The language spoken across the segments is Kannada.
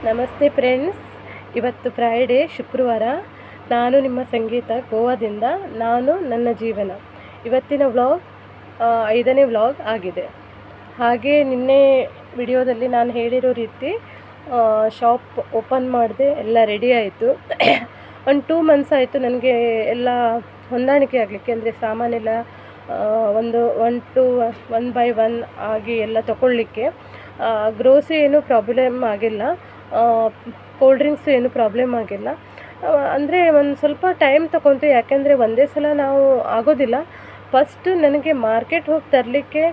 ನಮಸ್ತೆ ಫ್ರೆಂಡ್ಸ್, ಇವತ್ತು ಫ್ರೈಡೇ ಶುಕ್ರವಾರ. ನಾನು ನಿಮ್ಮ ಸಂಗೀತ ಗೋವಾದಿಂದ. ನಾನು ನನ್ನ ಜೀವನ ಇವತ್ತಿನ ವ್ಲಾಗ್ 5ನೇ ವ್ಲಾಗ್ ಆಗಿದೆ. ಹಾಗೆ ನಿನ್ನೆ ವಿಡಿಯೋದಲ್ಲಿ ನಾನು ಹೇಳಿರೋ ರೀತಿ ಶಾಪ್ ಓಪನ್ ಮಾಡಿದೆ, ಎಲ್ಲ ರೆಡಿ ಆಯಿತು. ಒಂದು 2 ಮಂತ್ಸ್ ಆಯಿತು ನನಗೆ ಎಲ್ಲ ಹೊಂದಾಣಿಕೆ ಆಗಲಿಕ್ಕೆ. ಅಂದರೆ ಸಾಮಾನೆಲ್ಲ ಒನ್ ಬೈ ಒನ್ ಆಗಿ ಎಲ್ಲ ತಗೊಳ್ಳಿಕ್ಕೆ. ಗ್ರೋಸರಿ ಏನೂ ಪ್ರಾಬ್ಲಮ್ ಆಗಿಲ್ಲ, ಕೋಲ್ಡ್ ಡ್ರಿಂಕ್ಸ್ ಏನು ಪ್ರಾಬ್ಲಮ್ ಆಗಿಲ್ಲ. ಅಂದರೆ ಒಂದು ಸ್ವಲ್ಪ ಟೈಮ್ ತಗೊತು, ಯಾಕೆಂದರೆ ಒಂದೇ ಸಲ ನಾವು ಆಗೋದಿಲ್ಲ. ಫಸ್ಟ್ ನನಗೆ ಮಾರ್ಕೆಟ್ ಹೋಗಿ ತರಲಿಕ್ಕೆ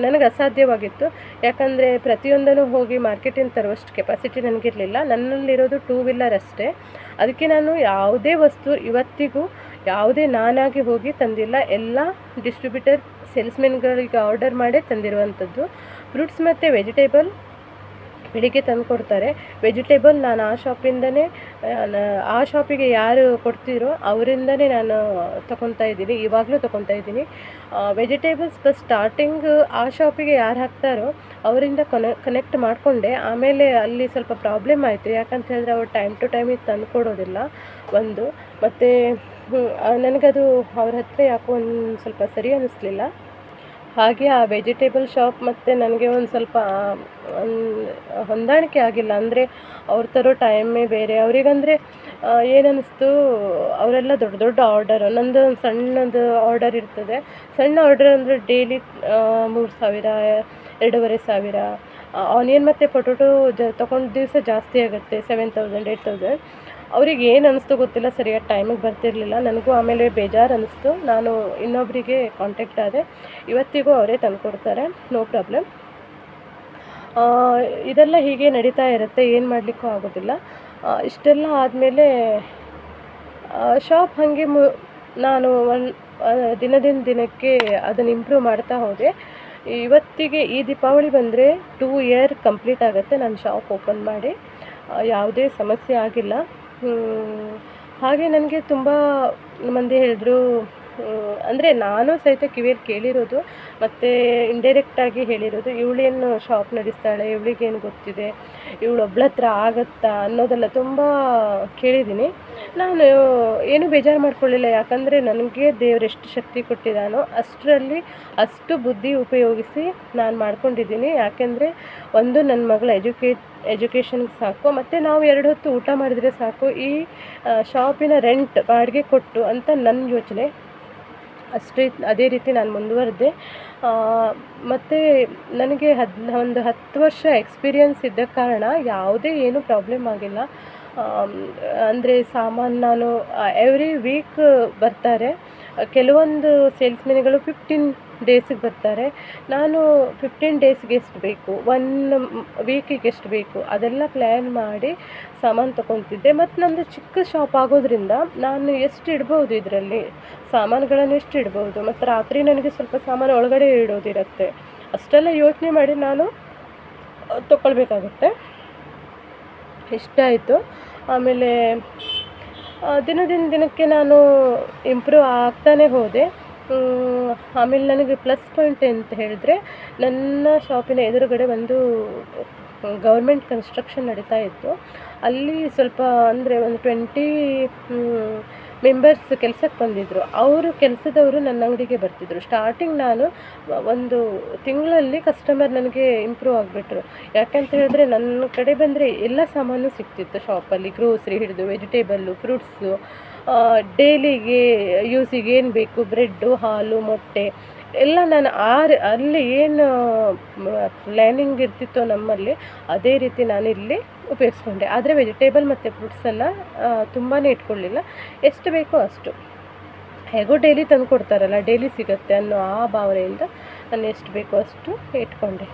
ನನಗೆ ಅಸಾಧ್ಯವಾಗಿತ್ತು. ಯಾಕಂದರೆ ಪ್ರತಿಯೊಂದನ್ನು ಹೋಗಿ ಮಾರ್ಕೆಟಿಂದ ತರುವಷ್ಟು ಕೆಪಾಸಿಟಿ ನನಗಿರಲಿಲ್ಲ. ನನ್ನಲ್ಲಿರೋದು 2 ವೀಲರ್ ಅಷ್ಟೇ. ಅದಕ್ಕೆ ನಾನು ಯಾವುದೇ ವಸ್ತು ಇವತ್ತಿಗೂ ಯಾವುದೇ ನಾನಾಗಿ ಹೋಗಿ ತಂದಿಲ್ಲ. ಎಲ್ಲ ಡಿಸ್ಟ್ರಿಬ್ಯೂಟರ್ ಸೇಲ್ಸ್ಮೆನ್ಗಳಿಗೆ ಆರ್ಡರ್ ಮಾಡೇ ತಂದಿರುವಂಥದ್ದು. ಫ್ರೂಟ್ಸ್ ಮತ್ತು ವೆಜಿಟೇಬಲ್ ಬೆಳಿಗ್ಗೆ ತಂದು ಕೊಡ್ತಾರೆ. ವೆಜಿಟೇಬಲ್ ನಾನು ಆ ಶಾಪಿಗೆ ಯಾರು ಕೊಡ್ತೀರೋ ಅವರಿಂದನೇ ನಾನು ತೊಗೊತಾ ಇದ್ದೀನಿ, ಇವಾಗಲೂ ತೊಗೊತಾ ಇದ್ದೀನಿ. ವೆಜಿಟೇಬಲ್ಸ್ ಫಸ್ಟ್ ಸ್ಟಾರ್ಟಿಂಗ್ ಆ ಶಾಪಿಗೆ ಯಾರು ಹಾಕ್ತಾರೋ ಅವರಿಂದ ಕನೆಕ್ಟ್ ಮಾಡಿಕೊಂಡೆ. ಆಮೇಲೆ ಅಲ್ಲಿ ಸ್ವಲ್ಪ ಪ್ರಾಬ್ಲಮ್ ಆಯಿತು, ಯಾಕಂತ ಹೇಳಿದ್ರೆ ಅವ್ರು ಟೈಮ್ ಟು ಟೈಮಿಗೆ ತಂದು ಕೊಡೋದಿಲ್ಲ ಒಂದು. ಮತ್ತು ನನಗದು ಅವ್ರ ಹತ್ರ ಯಾಕೋ ಒಂದು ಸ್ವಲ್ಪ ಸರಿ ಅನ್ನಿಸ್ಲಿಲ್ಲ. ಹಾಗೆ ಆ ವೆಜಿಟೇಬಲ್ ಶಾಪ್ ಮತ್ತು ನನಗೆ ಒಂದು ಸ್ವಲ್ಪ ಹೊಂದಾಣಿಕೆ ಆಗಿಲ್ಲ. ಅಂದರೆ ಅವ್ರು ತರೋ ಟೈಮೇ ಬೇರೆ. ಅವರಿಗಂದರೆ ಏನನ್ನಿಸ್ತು, ಅವರೆಲ್ಲ ದೊಡ್ಡ ದೊಡ್ಡ ಆರ್ಡರು, ನಂದು ಒಂದು ಸಣ್ಣದು ಆರ್ಡರ್ ಇರ್ತದೆ. ಸಣ್ಣ ಆರ್ಡರ್ ಅಂದರೆ ಡೈಲಿ 3,000 2,500. ಆನಿಯನ್ ಮತ್ತು ಪೊಟೊಟೊ ತೊಗೊಂಡು ದಿವಸ ಜಾಸ್ತಿ ಆಗುತ್ತೆ, 7,000 8,000. ಅವ್ರಿಗೆ ಏನು ಅನ್ನಿಸ್ತು ಗೊತ್ತಿಲ್ಲ, ಸರಿಯಾದ ಟೈಮಿಗೆ ಬರ್ತಿರಲಿಲ್ಲ. ನನಗೂ ಆಮೇಲೆ ಬೇಜಾರು ಅನ್ನಿಸ್ತು. ನಾನು ಇನ್ನೊಬ್ಬರಿಗೆ ಕಾಂಟ್ಯಾಕ್ಟ್ ಆದೆ, ಇವತ್ತಿಗೂ ಅವರೇ ತಂದು ಕೊಡ್ತಾರೆ, ನೋ ಪ್ರಾಬ್ಲಮ್. ಇದೆಲ್ಲ ಹೀಗೆ ನಡೀತಾ ಇರುತ್ತೆ, ಏನು ಮಾಡಲಿಕ್ಕೂ ಆಗೋದಿಲ್ಲ. ಇಷ್ಟೆಲ್ಲ ಆದಮೇಲೆ ಶಾಪ್ ಹಾಗೆ ನಾನು ದಿನಕ್ಕೆ ಅದನ್ನು ಇಂಪ್ರೂವ್ ಮಾಡ್ತಾ ಹೋದೆ. ಇವತ್ತಿಗೆ ಈ ದೀಪಾವಳಿ ಬಂದರೆ 2 ಇಯರ್ ಕಂಪ್ಲೀಟ್ ಆಗುತ್ತೆ ನಾನು ಶಾಪ್ ಓಪನ್ ಮಾಡಿ. ಯಾವುದೇ ಸಮಸ್ಯೆ ಆಗಿಲ್ಲ. ಹಾಗೆ ನನಗೆ ತುಂಬ ಮಂದಿ ಹೇಳಿದ್ರು, ಅಂದರೆ ನಾನು ಸಹಿತ ಕಿವಿಯಲ್ಲಿ ಕೇಳಿರೋದು ಮತ್ತು ಇಂಡೈರೆಕ್ಟಾಗಿ ಹೇಳಿರೋದು, ಇವಳೇನು ಶಾಪ್ ನಡೆಸ್ತಾಳೆ, ಇವಳಿಗೇನು ಗೊತ್ತಿದೆ, ಇವಳೊಬ್ಳ ಹತ್ರ ಆಗುತ್ತಾ ಅನ್ನೋದೆಲ್ಲ ತುಂಬ ಕೇಳಿದ್ದೀನಿ. ನಾನು ಏನೂ ಬೇಜಾರು ಮಾಡ್ಕೊಳ್ಳಿಲ್ಲ, ಯಾಕಂದರೆ ನನಗೆ ದೇವರೆಷ್ಟು ಶಕ್ತಿ ಕೊಟ್ಟಿದ್ದಾನೋ ಅಷ್ಟರಲ್ಲಿ ಅಷ್ಟು ಬುದ್ಧಿ ಉಪಯೋಗಿಸಿ ನಾನು ಮಾಡ್ಕೊಂಡಿದ್ದೀನಿ. ಯಾಕೆಂದರೆ ಒಂದು ನನ್ನ ಮಗಳ ಎಜುಕೇಷನ್ಗೆ ಸಾಕು, ಮತ್ತು ನಾವು 2 ಹೊತ್ತು ಊಟ ಮಾಡಿದರೆ ಸಾಕು, ಈ ಶಾಪಿನ ರೆಂಟ್ ಬಾಡಿಗೆ ಕೊಟ್ಟು ಅಂತ ನನ್ನ ಯೋಚನೆ ಅದೇ ರೀತಿ ನಾನು ಮುಂದುವರೆದೆ. ಮತ್ತು ನನಗೆ ಒಂದು 10 ವರ್ಷ ಎಕ್ಸ್ಪೀರಿಯನ್ಸ್ ಇದ್ದ ಕಾರಣ ಯಾವುದೇ ಏನೂ ಪ್ರಾಬ್ಲಮ್ ಆಗಿಲ್ಲ. ಅಂದರೆ ಸಾಮಾನು ನಾನು ಎವ್ರಿ ವೀಕ್ ಬರ್ತಾರೆ. ಕೆಲವೊಂದು ಸೇಲ್ಸ್ಮೆನ್ಗಳು 15 ಡೇಸಿಗೆ ಬರ್ತಾರೆ. ನಾನು 15 ಡೇಸ್ಗೆ ಎಷ್ಟು ಬೇಕು, 1 ವೀಕಿಗೆ ಎಷ್ಟು ಬೇಕು ಅದೆಲ್ಲ ಪ್ಲ್ಯಾನ್ ಮಾಡಿ ಸಾಮಾನು ತೊಗೊತಿದ್ದೆ. ಮತ್ತು ನಮ್ಮದು ಚಿಕ್ಕ ಶಾಪ್ ಆಗೋದ್ರಿಂದ ನಾನು ಎಷ್ಟು ಇಡ್ಬೋದು, ಇದರಲ್ಲಿ ಸಾಮಾನುಗಳನ್ನು ಎಷ್ಟು ಇಡ್ಬೋದು, ಮತ್ತು ರಾತ್ರಿ ನನಗೆ ಸ್ವಲ್ಪ ಸಾಮಾನು ಒಳಗಡೆ ಇಡೋದಿರುತ್ತೆ. ಅಷ್ಟೆಲ್ಲ ಯೋಚನೆ ಮಾಡಿ ನಾನು ತೊಗೊಳ್ಬೇಕಾಗುತ್ತೆ. ಇಷ್ಟ ಆಯಿತು. ಆಮೇಲೆ ದಿನಕ್ಕೆ ನಾನು ಇಂಪ್ರೂವ್ ಆಗ್ತಾನೆ ಹೋದೆ. ಆಮೇಲೆ ನನಗೆ ಪ್ಲಸ್ ಪಾಯಿಂಟ್ ಅಂತ ಹೇಳಿದ್ರೆ, ನನ್ನ ಶಾಪಿನ ಎದುರುಗಡೆ ಒಂದು ಗೌರ್ಮೆಂಟ್ ಕನ್ಸ್ಟ್ರಕ್ಷನ್ ನಡೀತಾ ಇತ್ತು. ಅಲ್ಲಿ ಸ್ವಲ್ಪ ಅಂದರೆ ಒಂದು 20 ಮೆಂಬರ್ಸ್ ಕೆಲಸಕ್ಕೆ ಬಂದಿದ್ದರು. ಕೆಲಸದವರು ನನ್ನ ಅಂಗಡಿಗೆ ಬರ್ತಿದ್ದರು. ಸ್ಟಾರ್ಟಿಂಗ್ ನಾನು ಒಂದು ತಿಂಗಳಲ್ಲಿ ಕಸ್ಟಮರ್ ನನಗೆ ಇಂಪ್ರೂವ್ ಆಗಿಬಿಟ್ರು. ಯಾಕೆಂತ ಹೇಳಿದ್ರೆ ನನ್ನ ಕಡೆ ಬಂದರೆ ಎಲ್ಲ ಸಾಮಾನು ಸಿಗ್ತಿತ್ತು ಶಾಪಲ್ಲಿ, ಗ್ರೋಸರಿ ಹಿಡಿದು ವೆಜಿಟೇಬಲ್ಲು, ಫ್ರೂಟ್ಸು, ಡೈಲಿಗೆ ಯೂಸಿಗೆ ಏನು ಬೇಕು, ಬ್ರೆಡ್ಡು, ಹಾಲು, ಮೊಟ್ಟೆ ಎಲ್ಲ ನಾನು ಅಲ್ಲಿ ಏನು ಪ್ಲ್ಯಾನಿಂಗ್ ಇರ್ತಿತ್ತೋ ನಮ್ಮಲ್ಲಿ, ಅದೇ ರೀತಿ ನಾನು ಇಲ್ಲಿ ಉಪಯೋಗಿಸ್ಕೊಂಡೆ. ಆದರೆ ವೆಜಿಟೇಬಲ್ ಮತ್ತು ಫ್ರೂಟ್ಸನ್ನು ತುಂಬಾ ಇಟ್ಕೊಳ್ಳಿಲ್ಲ, ಎಷ್ಟು ಬೇಕೋ ಅಷ್ಟು. ಹೇಗೋ ಡೈಲಿ ತಂದು ಕೊಡ್ತಾರಲ್ಲ, ಡೈಲಿ ಸಿಗುತ್ತೆ ಅನ್ನೋ ಆ ಭಾವನೆಯಿಂದ ನಾನು ಎಷ್ಟು ಬೇಕೋ ಅಷ್ಟು ಇಟ್ಕೊಂಡೆ.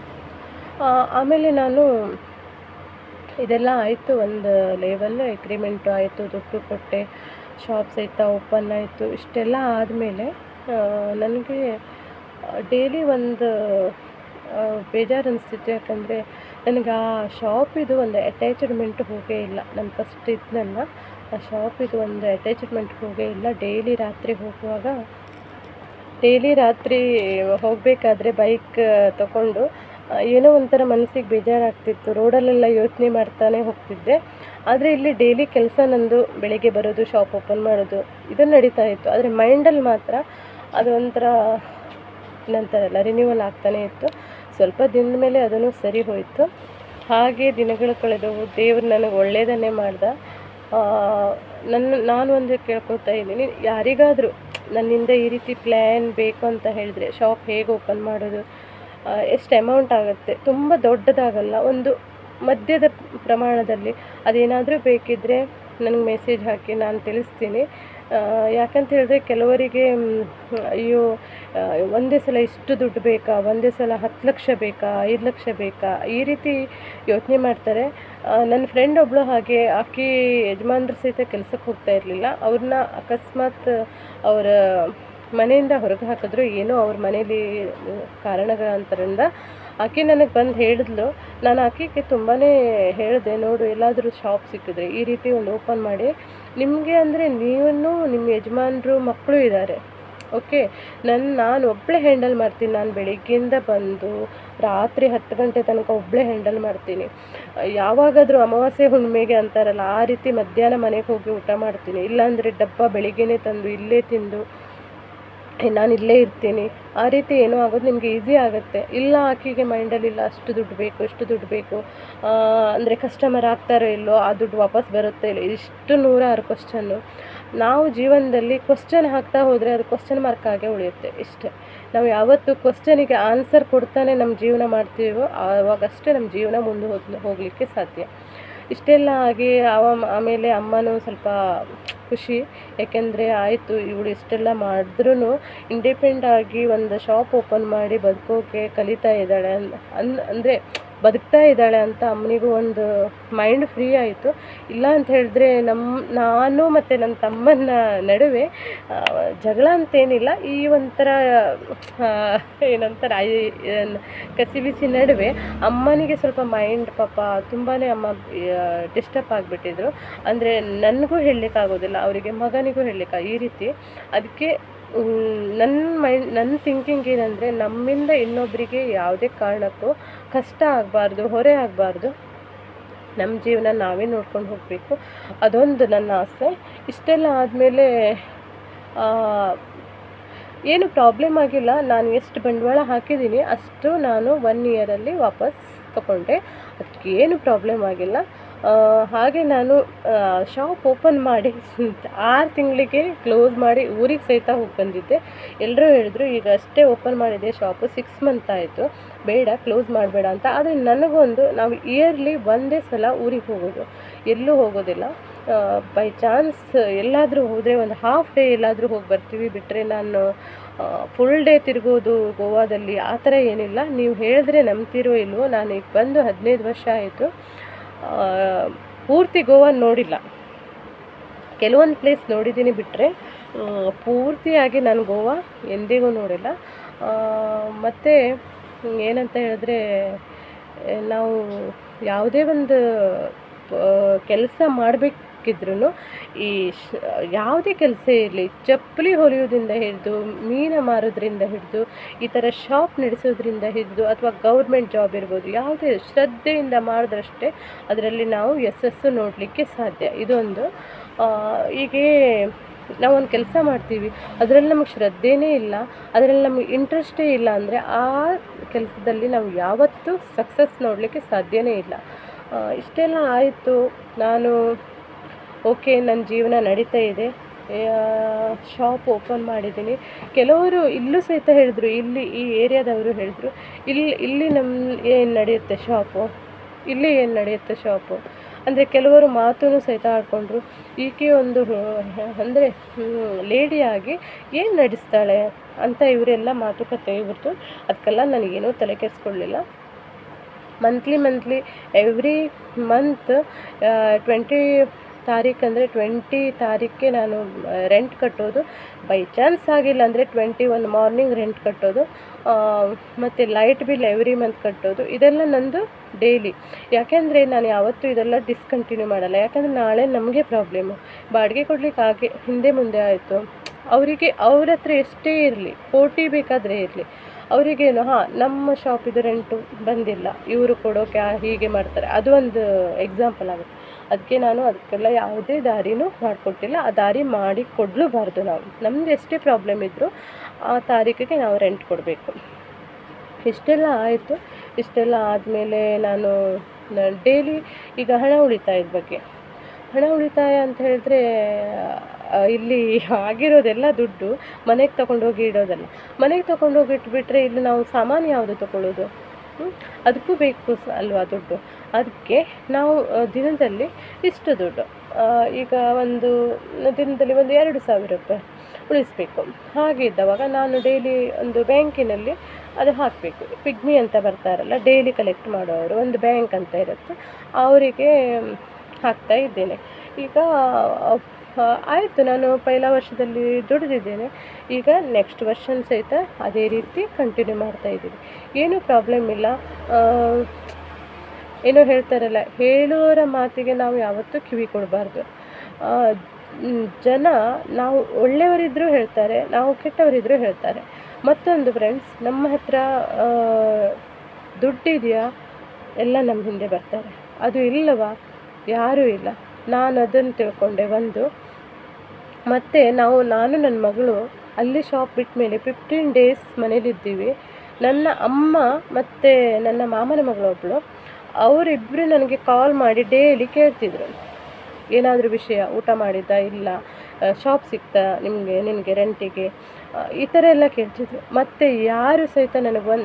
ಆಮೇಲೆ ನಾನು ಇದೆಲ್ಲ ಆಯಿತು, ಒಂದು ಲೆವೆಲ್ ಎಗ್ರಿಮೆಂಟು ಆಯಿತು, ದುಡ್ಡು ಕೊಟ್ಟೆ, ಶಾಪ್ ಸಹಿತ ಓಪನ್ ಆಯಿತು. ಇಷ್ಟೆಲ್ಲ ಆದಮೇಲೆ ನನಗೆ ಡೈಲಿ ಒಂದು ಬೇಜಾರು ಅನಿಸ್ತಿತ್ತು. ಯಾಕಂದರೆ ನನಗೆ ಆ ಶಾಪಿದು ಒಂದು ಅಟ್ಯಾಚ್ಮೆಂಟ್ ಹೋಗೇ ಇಲ್ಲ. ನಾನು ಫಸ್ಟ್ ಇದ್ನಲ್ಲ, ಆ ಶಾಪಿದು ಒಂದು ಅಟ್ಯಾಚ್ಮೆಂಟ್ ಹೋಗೇ ಇಲ್ಲ. ಡೈಲಿ ರಾತ್ರಿ ಹೋಗಬೇಕಾದ್ರೆ ಬೈಕ್ ತಗೊಂಡು ಏನೋ ಒಂಥರ ಮನಸ್ಸಿಗೆ ಬೇಜಾರಾಗ್ತಿತ್ತು. ರೋಡಲ್ಲೆಲ್ಲ ಯೋಚನೆ ಮಾಡ್ತಾನೆ ಹೋಗ್ತಿದ್ದೆ. ಆದರೆ ಇಲ್ಲಿ ಡೈಲಿ ಕೆಲಸ ನಂದು ಬೆಳಿಗ್ಗೆ ಬರೋದು, ಶಾಪ್ ಓಪನ್ ಮಾಡೋದು ಇದು ನಡೀತಾ ಇತ್ತು. ಆದರೆ ಮೈಂಡಲ್ಲಿ ಮಾತ್ರ ಅದು ಒಂಥರ ಏನಂತಾರಲ್ಲ ರಿನ್ಯೂವಲ್ ಆಗ್ತಾನೇ ಇತ್ತು. ಸ್ವಲ್ಪ ದಿನದ ಮೇಲೆ ಅದನ್ನು ಸರಿ ಹೋಯಿತು. ಹಾಗೆ ದಿನಗಳು ಕಳೆದವು. ದೇವ್ರು ನನಗೆ ಒಳ್ಳೆಯದನ್ನೇ ಮಾಡ್ದ. ನಾನು ಒಂದು ಕೇಳ್ಕೊತಾ ಇದ್ದೀನಿ, ಯಾರಿಗಾದರೂ ನನ್ನಿಂದ ಈ ರೀತಿ ಪ್ಲ್ಯಾನ್ ಬೇಕು ಅಂತ ಹೇಳಿದ್ರೆ ಶಾಪ್ ಹೇಗೆ ಓಪನ್ ಮಾಡೋದು, ಎಷ್ಟು ಅಮೌಂಟ್ ಆಗುತ್ತೆ, ತುಂಬ ದೊಡ್ಡದಾಗಲ್ಲ, ಒಂದು ಮಧ್ಯದ ಪ್ರಮಾಣದಲ್ಲಿ ಅದೇನಾದರೂ ಬೇಕಿದ್ದರೆ ನನಗೆ ಮೆಸೇಜ್ ಹಾಕಿ ನಾನು ತಿಳಿಸ್ತೀನಿ. ಯಾಕಂತ ಹೇಳಿದ್ರೆ ಕೆಲವರಿಗೆ ಅಯ್ಯೋ ಒಂದೇ ಸಲ ಇಷ್ಟು ದುಡ್ಡು ಬೇಕಾ, ಒಂದೇ ಸಲ 10 ಲಕ್ಷ ಬೇಕಾ, 5 ಲಕ್ಷ ಬೇಕಾ, ಈ ರೀತಿ ಯೋಚನೆ ಮಾಡ್ತಾರೆ. ನನ್ನ ಫ್ರೆಂಡ್ ಒಬ್ಬಳು ಹಾಗೆ, ಆಕೆ ಯಜಮಾನ್ರ ಸಹಿತ ಕೆಲಸಕ್ಕೆ ಹೋಗ್ತಾ ಇರಲಿಲ್ಲ. ಅವ್ರನ್ನ ಅಕಸ್ಮಾತ್ ಅವರ ಮನೆಯಿಂದ ಹೊರಗೆ ಹಾಕಿದ್ರು, ಏನೋ ಅವ್ರ ಮನೇಲಿ ಕಾರಣಗಳಾಂತರಿಂದ. ಆಕೆ ನನಗೆ ಬಂದು ಹೇಳಿದ್ಲು. ನಾನು ಆಕೆಗೆ ತುಂಬಾ ಹೇಳಿದೆ, ನೋಡು ಎಲ್ಲಾದರೂ ಶಾಪ್ ಸಿಕ್ಕಿದ್ರೆ ಈ ರೀತಿ ಒಂದು ಓಪನ್ ಮಾಡಿ, ನಿಮಗೆ ಅಂದರೆ ನೀವು ನಿಮ್ಮ ಯಜಮಾನರು ಮಕ್ಕಳು ಇದ್ದಾರೆ, ಓಕೆ, ನಾನು ಒಬ್ಬಳೇ ಹ್ಯಾಂಡಲ್ ಮಾಡ್ತೀನಿ. ನಾನು ಬೆಳಿಗ್ಗೆಯಿಂದ ಬಂದು ರಾತ್ರಿ 10 ಗಂಟೆ ತನಕ ಒಬ್ಬಳೇ ಹ್ಯಾಂಡಲ್ ಮಾಡ್ತೀನಿ. ಯಾವಾಗಾದರೂ ಅಮಾವಾಸ್ಯೆ ಹುಣ್ಣಿಮೆಗೆ ಅಂತಾರಲ್ಲ, ಆ ರೀತಿ ಮಧ್ಯಾಹ್ನ ಮನೆಗೆ ಹೋಗಿ ಊಟ ಮಾಡ್ತೀನಿ. ಇಲ್ಲಾಂದರೆ ಡಬ್ಬ ಬೆಳಿಗ್ಗೆನೇ ತಂದು ಇಲ್ಲೇ ತಿಂದು ನಾನು ಇಲ್ಲೇ ಇರ್ತೀನಿ. ಆ ರೀತಿ ಏನೋ ಆಗೋದು ನಿಮಗೆ ಈಸಿ ಆಗುತ್ತೆ. ಇಲ್ಲ ಆಕೆಗೆ ಮೈಂಡಲ್ಲಿಲ್ಲ ಅಷ್ಟು ದುಡ್ಡು ಬೇಕು, ಇಷ್ಟು ದುಡ್ಡು ಬೇಕು, ಅಂದರೆ ಕಸ್ಟಮರ್ ಆಗ್ತಾರೋ ಇಲ್ಲೋ, ಆ ದುಡ್ಡು ವಾಪಸ್ ಬರುತ್ತೆ ಇಲ್ಲ, ಇಷ್ಟು 106 ಕ್ವಶ್ಚನ್ನು. ನಾವು ಜೀವನದಲ್ಲಿ ಕ್ವಶ್ಚನ್ ಹಾಕ್ತಾ ಹೋದರೆ ಅದು ಕ್ವಶ್ಚನ್ ಮಾರ್ಕ್ ಆಗೇ ಉಳಿಯುತ್ತೆ. ಇಷ್ಟೇ. ನಾವು ಯಾವತ್ತು ಕ್ವಶ್ಚನಿಗೆ ಆನ್ಸರ್ ಕೊಡ್ತಾನೆ ನಮ್ಮ ಜೀವನ ಮಾಡ್ತೀವೋ ಆವಾಗಷ್ಟೇ ನಮ್ಮ ಜೀವನ ಮುಂದೆ ಹೋಗಲಿಕ್ಕೆ ಸಾಧ್ಯ. ಇಷ್ಟೆಲ್ಲ ಆಗಿ ಆಮೇಲೆ ಅಮ್ಮನೂ ಸ್ವಲ್ಪ ಖುಷಿ. ಯಾಕೆಂದರೆ ಆಯಿತು ಇವಳು ಇಷ್ಟೆಲ್ಲ ಮಾಡಿದ್ರೂ ಇಂಡಿಪೆಂಡ್ ಆಗಿ ಒಂದು ಶಾಪ್ ಓಪನ್ ಮಾಡಿ ಬದುಕೋಕೆ ಕಲಿತಾ ಇದ್ದಾಳೆ, ಅಂದರೆ ಬದುಕ್ತಾ ಇದ್ದಾಳೆ ಅಂತ ಅಮ್ಮನಿಗೂ ಒಂದು ಮೈಂಡ್ ಫ್ರೀ ಆಯಿತು. ಇಲ್ಲ ಅಂತ ಹೇಳಿದ್ರೆ ನಾನು ಮತ್ತು ನನ್ನ ತಮ್ಮನ ನಡುವೆ ಜಗಳ ಅಂತೇನಿಲ್ಲ, ಈ ಒಂಥರ ಏನಂತಾರೆ ಕಸಿಬಿಸಿ ನಡುವೆ ಅಮ್ಮನಿಗೆ ಸ್ವಲ್ಪ ಮೈಂಡ್ ಪಾಪ ತುಂಬಾ ಅಮ್ಮ ಡಿಸ್ಟರ್ಬ್ ಆಗಿಬಿಟ್ಟಿದ್ರು. ಅಂದರೆ ನನಗೂ ಹೇಳಲಿಕ್ಕಾಗೋದಿಲ್ಲ, ಅವರಿಗೆ ಮಗನಿಗೂ ಈ ರೀತಿ. ಅದಕ್ಕೆ ನನ್ನ ಥಿಂಕಿಂಗ್ ಏನಂದರೆ, ನಮ್ಮಿಂದ ಇನ್ನೊಬ್ಬರಿಗೆ ಯಾವುದೇ ಕಾರಣಕ್ಕೂ ಕಷ್ಟ ಆಗಬಾರ್ದು, ಹೊರೆ ಆಗಬಾರ್ದು, ನಮ್ಮ ಜೀವನ ನಾವೇ ನೋಡ್ಕೊಂಡು ಹೋಗಬೇಕು, ಅದೊಂದು ನನ್ನ ಆಸೆ. ಇಷ್ಟೆಲ್ಲ ಆದಮೇಲೆ ಏನು ಪ್ರಾಬ್ಲಮ್ ಆಗಿಲ್ಲ. ನಾನು ಎಷ್ಟು ಬಂಡವಾಳ ಹಾಕಿದ್ದೀನಿ ಅಷ್ಟು ನಾನು 1 ಇಯರಲ್ಲಿ ವಾಪಸ್ ತಗೊಂಡೆ. ಅದಕ್ಕೆ ಏನು ಪ್ರಾಬ್ಲಮ್ ಆಗಿಲ್ಲ. ಹಾಗೆ ನಾನು ಶಾಪ್ ಓಪನ್ ಮಾಡಿ 6 ತಿಂಗಳಿಗೆ ಕ್ಲೋಸ್ ಮಾಡಿ ಊರಿಗೆ ಸಹಿತ ಹೋಗಿ ಬಂದಿದ್ದೆ. ಎಲ್ಲರೂ ಹೇಳಿದ್ರು, ಈಗ ಅಷ್ಟೇ ಓಪನ್ ಮಾಡಿದೆ ಶಾಪು, 6 ಮಂತ್ ಆಯಿತು, ಬೇಡ ಕ್ಲೋಸ್ ಮಾಡಬೇಡ ಅಂತ. ಆದರೆ ನನಗೊಂದು, ನಾವು ಇಯರ್ಲಿ ಒಂದೇ ಸಲ ಊರಿಗೆ ಹೋಗೋದು, ಎಲ್ಲೂ ಹೋಗೋದಿಲ್ಲ. ಬೈ ಚಾನ್ಸ್ ಎಲ್ಲಾದರೂ ಹೋದರೆ ಒಂದು ಹಾಫ್ ಡೇ ಎಲ್ಲಾದರೂ ಹೋಗಿ ಬರ್ತೀವಿ, ಬಿಟ್ಟರೆ ನಾನು ಫುಲ್ ಡೇ ತಿರುಗೋದು ಗೋವಾದಲ್ಲಿ ಆ ಥರ ಏನಿಲ್ಲ. ನೀವು ಹೇಳಿದ್ರೆ ನಂಬ್ತಿರೋ ಇಲ್ವೋ, ನಾನು ಈಗ ಬಂದು 15 ವರ್ಷ ಆಯಿತು, ಪೂರ್ತಿ ಗೋವಾ ನೋಡಿಲ್ಲ. ಕೆಲವೊಂದು ಪ್ಲೇಸ್ ನೋಡಿದ್ದೀನಿ, ಬಿಟ್ಟರೆ ಪೂರ್ತಿಯಾಗಿ ನಾನು ಗೋವಾ ಎಂದಿಗೂ ನೋಡಿಲ್ಲ. ಮತ್ತು ಏನಂತ ಹೇಳಿದ್ರೆ, ನಾವು ಯಾವುದೇ ಒಂದು ಕೆಲಸ ಮಾಡಬೇಕಿದ್ರೂ ಈ ಯಾವುದೇ ಕೆಲಸ ಇರಲಿ, ಚಪ್ಪಲಿ ಹೊಲಿಯೋದ್ರಿಂದ ಹಿಡಿದು, ಮೀನು ಮಾರೋದ್ರಿಂದ ಹಿಡಿದು, ಈ ಥರ ಶಾಪ್ ನಡೆಸೋದ್ರಿಂದ ಹಿಡಿದು, ಅಥವಾ ಗೌರ್ಮೆಂಟ್ ಜಾಬ್ ಇರ್ಬೋದು, ಯಾವುದೇ ಶ್ರದ್ಧೆಯಿಂದ ಮಾಡಿದ್ರಷ್ಟೇ ಅದರಲ್ಲಿ ನಾವು ಯಶಸ್ಸು ನೋಡಲಿಕ್ಕೆ ಸಾಧ್ಯ. ಇದೊಂದು ಹೀಗೆ ನಾವೊಂದು ಕೆಲಸ ಮಾಡ್ತೀವಿ, ಅದರಲ್ಲಿ ನಮಗೆ ಶ್ರದ್ಧೆನೇ ಇಲ್ಲ, ಅದರಲ್ಲಿ ನಮಗೆ ಇಂಟ್ರೆಸ್ಟೇ ಇಲ್ಲ ಅಂದರೆ ಆ ಕೆಲಸದಲ್ಲಿ ನಾವು ಯಾವತ್ತೂ ಸಕ್ಸಸ್ ನೋಡಲಿಕ್ಕೆ ಸಾಧ್ಯವೇ ಇಲ್ಲ. ಇಷ್ಟೆಲ್ಲ ಆಯಿತು. ನಾನು ಓಕೆ, ನನ್ನ ಜೀವನ ನಡೀತಾ ಇದೆ, ಶಾಪ್ ಓಪನ್ ಮಾಡಿದ್ದೀನಿ. ಕೆಲವರು ಇಲ್ಲೂ ಸಹಿತ ಹೇಳಿದ್ರು, ಈ ಏರಿಯಾದವರು ಹೇಳಿದ್ರು, ಇಲ್ಲಿ ಏನು ನಡೆಯುತ್ತೆ ಶಾಪು, ಇಲ್ಲಿ ಏನು ನಡೆಯುತ್ತೆ ಶಾಪು ಅಂದರೆ ಕೆಲವರು ಮಾತೂ ಸಹಿತ ಆಡ್ಕೊಂಡ್ರು. ಈಕೆ ಒಂದು ಅಂದರೆ ಲೇಡಿಯಾಗಿ ಏನು ನಡೆಸ್ತಾಳೆ ಅಂತ ಇವರೆಲ್ಲ ಮಾತುಕತೆ ಇವ್ರದ್ದು. ಅದಕ್ಕೆಲ್ಲ ನನಗೇನೂ ತಲೆ ಕೆಡಿಸ್ಕೊಳ್ಳಿಲ್ಲ. ಮಂತ್ಲಿ ಎವ್ರಿ ಮಂತ್ 20 ತಾರೀಕು ಅಂದರೆ 20 ತಾರೀಕಿಗೆ ನಾನು ರೆಂಟ್ ಕಟ್ಟೋದು. ಬೈ ಚಾನ್ಸ್ ಆಗಿಲ್ಲ ಅಂದರೆ 21 ಮಾರ್ನಿಂಗ್ ರೆಂಟ್ ಕಟ್ಟೋದು, ಮತ್ತು ಲೈಟ್ ಬಿಲ್ ಎವ್ರಿ ಮಂತ್ ಕಟ್ಟೋದು. ಇದೆಲ್ಲ ನಂದು ಡೈಲಿ. ಯಾಕೆಂದರೆ ನಾನು ಯಾವತ್ತೂ ಇದೆಲ್ಲ ಡಿಸ್ಕಂಟಿನ್ಯೂ ಮಾಡಲ್ಲ. ಯಾಕಂದರೆ ನಾಳೆ ನಮಗೆ ಪ್ರಾಬ್ಲಮ್ಮು. ಬಾಡಿಗೆ ಕೊಡಲಿಕ್ಕೆ ಹಿಂದೆ ಮುಂದೆ ಆಯಿತು, ಅವ್ರ ಹತ್ರ ಎಷ್ಟೇ ಇರಲಿ, ಕೋಟಿ ಬೇಕಾದರೆ ಇರಲಿ, ಅವರಿಗೇನು ನಮ್ಮ ಶಾಪಿದು ರೆಂಟು ಬಂದಿಲ್ಲ, ಇವರು ಕೊಡೋಕೆ ಹೀಗೆ ಮಾಡ್ತಾರೆ, ಅದು ಒಂದು ಎಕ್ಸಾಂಪಲ್ ಆಗುತ್ತೆ. ಅದಕ್ಕೆ ನಾನು ಅದಕ್ಕೆಲ್ಲ ಯಾವುದೇ ದಾರಿನೂ ಮಾಡಿಕೊಟ್ಟಿಲ್ಲ, ಆ ದಾರಿ ಮಾಡಿ ಕೊಡಲೂಬಾರ್ದು. ನಾವು ನಮ್ದು ಎಷ್ಟೇ ಪ್ರಾಬ್ಲಮ್ ಇದ್ದರೂ ಆ ತಾರೀಕಿಗೆ ನಾವು ರೆಂಟ್ ಕೊಡಬೇಕು. ಇಷ್ಟೆಲ್ಲ ಆಯಿತು. ಇಷ್ಟೆಲ್ಲ ಆದಮೇಲೆ ನಾನು ಡೈಲಿ ಈಗ ಹಣ ಉಳಿತಾಯದ ಬಗ್ಗೆ, ಹಣ ಉಳಿತಾಯ ಅಂತ ಹೇಳಿದ್ರೆ ಇಲ್ಲಿ ಆಗಿರೋದೆಲ್ಲ ದುಡ್ಡು ಮನೆಗೆ ತೊಗೊಂಡೋಗಿ ಇಡೋದಲ್ಲ. ಮನೆಗೆ ತೊಗೊಂಡೋಗಿ ಇಟ್ಬಿಟ್ರೆ ಇಲ್ಲಿ ನಾವು ಸಾಮಾನು ಯಾವುದು ತೊಗೊಳ್ಳೋದು? ಅದಕ್ಕೂ ಬೇಕು ಅಲ್ವಾ ದುಡ್ಡು. ಅದಕ್ಕೆ ನಾವು ದಿನದಲ್ಲಿ ಇಷ್ಟು ದುಡ್ಡು, ಈಗ ಒಂದು ದಿನದಲ್ಲಿ ಒಂದು 2,000 ರೂಪಾಯಿ ಉಳಿಸಬೇಕು. ಹಾಗೆ ಇದ್ದವಾಗ ನಾನು ಡೈಲಿ ಒಂದು ಬ್ಯಾಂಕಿನಲ್ಲಿ ಅದು ಹಾಕಬೇಕು. ಪಿಗ್ಮಿ ಅಂತ ಬರ್ತಾರಲ್ಲ, ಡೈಲಿ ಕಲೆಕ್ಟ್ ಮಾಡೋರು, ಒಂದು ಬ್ಯಾಂಕ್ ಅಂತ ಇರುತ್ತೆ, ಅವರಿಗೆ ಹಾಕ್ತಾ ಇದ್ದೇನೆ. ಈಗ ಆಯಿತು, ನಾನು ಪೈಲ ವರ್ಷದಲ್ಲಿ ದುಡಿದಿದ್ದೇನೆ, ಈಗ ನೆಕ್ಸ್ಟ್ ವರ್ಷ ಸಹಿತ ಅದೇ ರೀತಿ ಕಂಟಿನ್ಯೂ ಮಾಡ್ತಾಯಿದ್ದೀನಿ. ಏನೂ ಪ್ರಾಬ್ಲಮ್ ಇಲ್ಲ. ಏನೋ ಹೇಳ್ತಾರಲ್ಲ, ಹೇಳೋರ ಮಾತಿಗೆ ನಾವು ಯಾವತ್ತೂ ಕಿವಿ ಕೊಡಬಾರ್ದು. ಜನ ನಾವು ಒಳ್ಳೆಯವರಿದ್ದರೂ ಹೇಳ್ತಾರೆ, ನಾವು ಕೆಟ್ಟವರಿದ್ದರೂ ಹೇಳ್ತಾರೆ. ಮತ್ತೊಂದು ಫ್ರೆಂಡ್ಸ್, ನಮ್ಮ ಹತ್ರ ದುಡ್ಡಿದೆಯಾ, ಎಲ್ಲ ನಮ್ಮ ಹಿಂದೆ ಬರ್ತಾರೆ. ಅದು ಇಲ್ಲವಾ, ಯಾರೂ ಇಲ್ಲ. ನಾನು ಅದನ್ನು ತಿಳ್ಕೊಂಡೆ ಒಂದು. ಮತ್ತು ನಾನು ನನ್ನ ಮಗಳು ಅಲ್ಲಿ ಶಾಪ್ ಬಿಟ್ಟ ಮೇಲೆ 15 ಡೇಸ್ ಮನೇಲಿದ್ದೀವಿ. ನನ್ನ ಅಮ್ಮ ಮತ್ತು ನನ್ನ ಮಾಮನ ಮಗಳೊಬ್ಬಳು, ಅವರಿಬ್ಬರು ನನಗೆ ಕಾಲ್ ಮಾಡಿ ಡೈಲಿ ಕೇಳ್ತಿದ್ರು, ಏನಾದರೂ ವಿಷಯ, ಊಟ ಮಾಡಿದ್ದ, ಇಲ್ಲ ಶಾಪ್ ಸಿಗ್ತಾ ನಿನಗೆ ರೆಂಟಿಗೆ, ಈ ಥರ ಎಲ್ಲ ಕೇಳ್ತಿದ್ರು. ಮತ್ತು ಯಾರು ಸಹಿತ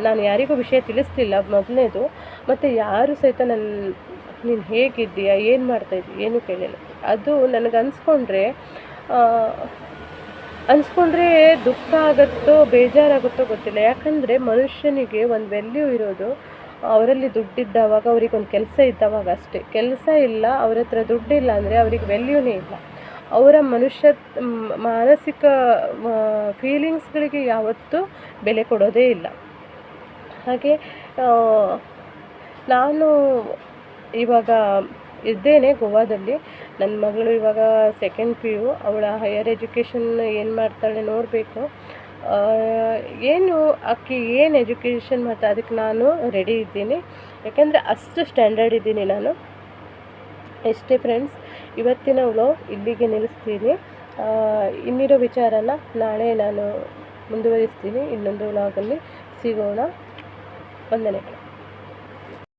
ನಾನು ಯಾರಿಗೂ ವಿಷಯ ತಿಳಿಸ್ಲಿಲ್ಲ ಮೊದಲನೇದು. ಮತ್ತು ಯಾರು ಸಹಿತ ನೀನು ಹೇಗಿದ್ದೀಯಾ, ಏನು ಮಾಡ್ತಾಯಿದ್ದೀಯ, ಏನೂ ಕೇಳಿಲ್ಲ. ಅದು ನನಗೆ ಅನ್ಸ್ಕೊಂಡ್ರೆ ದುಃಖ ಆಗುತ್ತೋ ಬೇಜಾರಾಗುತ್ತೋ ಗೊತ್ತಿಲ್ಲ. ಯಾಕಂದರೆ ಮನುಷ್ಯನಿಗೆ ಒಂದು ವ್ಯಾಲ್ಯೂ ಇರೋದು ಅವರಲ್ಲಿ ದುಡ್ಡಿದ್ದವಾಗ, ಅವ್ರಿಗೊಂದು ಕೆಲಸ ಇದ್ದವಾಗ ಅಷ್ಟೇ. ಕೆಲಸ ಇಲ್ಲ, ಅವ್ರ ಹತ್ರ ದುಡ್ಡಿಲ್ಲ ಅಂದರೆ ಅವ್ರಿಗೆ ವ್ಯಾಲ್ಯೂನೇ ಇಲ್ಲ. ಅವರ ಮಾನಸಿಕ ಫೀಲಿಂಗ್ಸ್ಗಳಿಗೆ ಯಾವತ್ತೂ ಬೆಲೆ ಕೊಡೋದೇ ಇಲ್ಲ. ಹಾಗೆ ನಾನು ಇವಾಗ ಇದ್ದೇನೆ ಗೋವಾದಲ್ಲಿ. ನನ್ನ ಮಗಳು ಇವಾಗ 2nd PU, ಅವಳ ಹೈಯರ್ ಎಜುಕೇಷನ್ ಏನು ಮಾಡ್ತಾಳೆ ನೋಡಬೇಕು. ಆಕೆ ಏನು ಎಜುಕೇಷನ್ ಮಾಡ್ತಾ ಅದಕ್ಕೆ ನಾನು ರೆಡಿ ಇದ್ದೀನಿ, ಯಾಕೆಂದರೆ ಅಷ್ಟು ಸ್ಟ್ಯಾಂಡರ್ಡ್ ಇದ್ದೀನಿ ನಾನು. ಎಷ್ಟೇ ಫ್ರೆಂಡ್ಸ್, ಇವತ್ತಿನ ವ್ಲಾಗ್ ಇಲ್ಲಿಗೆ ನಿಲ್ಲಿಸ್ತೀನಿ. ಇನ್ನಿರೋ ವಿಚಾರನ ನಾಳೆ ನಾನು ಮುಂದುವರಿಸ್ತೀನಿ. ಇನ್ನೊಂದು ವ್ಲಾಗಲ್ಲಿ ಸಿಗೋಣ. ವಂದನೆಗಳು.